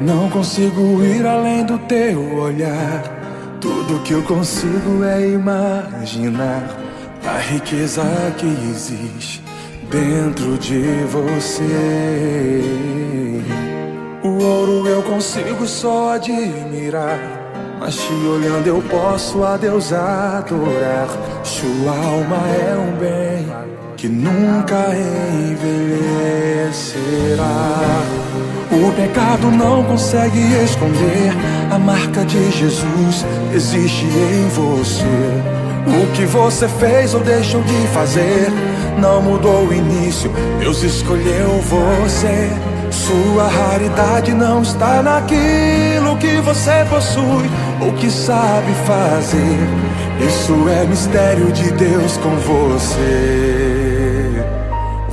Não consigo ir além do teu olhar. Tudo que eu consigo é imaginar a riqueza que existe dentro de você. O ouro eu consigo só admirar, mas te olhando eu posso a Deus adorar. Sua alma é um bem que nunca envelhecerá. O pecado não consegue esconder a marca de Jesus existe em você. O que você fez ou deixou de fazer não mudou o início, Deus escolheu você. Sua raridade não está naquilo que você possui ou que sabe fazer. Isso é mistério de Deus com você.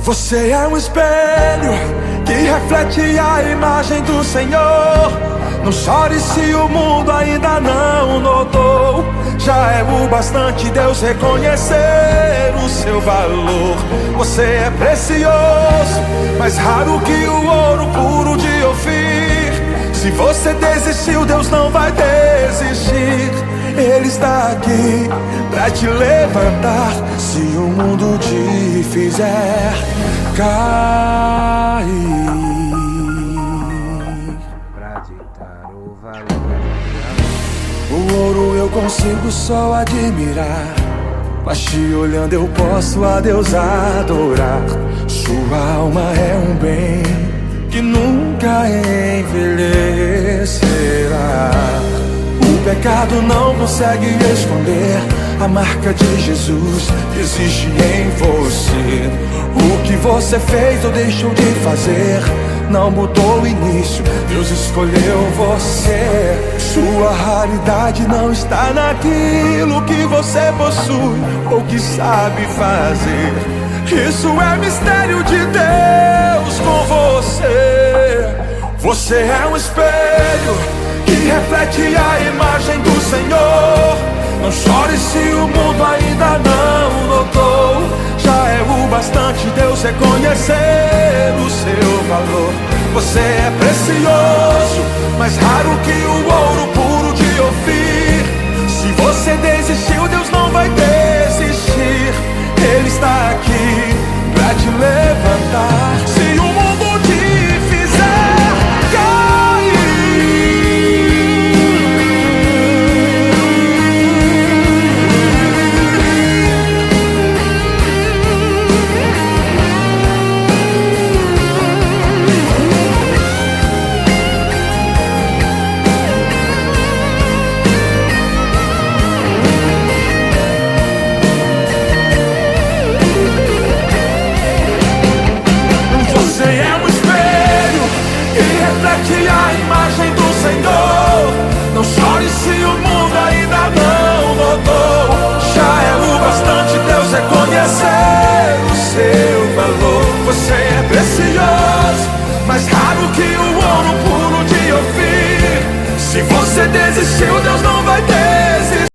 Você é um espelho que reflete a imagem do Senhor. Não chore se o mundo ainda não notou. Já é o bastante Deus reconhecer o seu valor. Você é precioso, mais raro que o ouro puro de Ofir. Se você desistiu, Deus não vai desistir. Ele está aqui pra te levantar se o mundo te fizer cair. O ouro eu consigo só admirar, mas te olhando eu posso a Deus adorar. Sua alma é um bem que nunca envelhecerá. O pecado não consegue esconder a marca de Jesus existe em você. O que você fez ou deixou de fazer não mudou o início, Deus escolheu você. Sua raridade não está naquilo que você possui ou que sabe fazer. Isso é mistério de Deus com você. Você é um espelho que reflete a imagem do Senhor. Não chore se o mundo ainda não notou. Já é o bastante Deus reconhecer o seu valor. Você é precioso, mais raro que o ouro puro de Ofir. Se você desistiu, Deus não vai desistir. Ele está aqui pra te levar.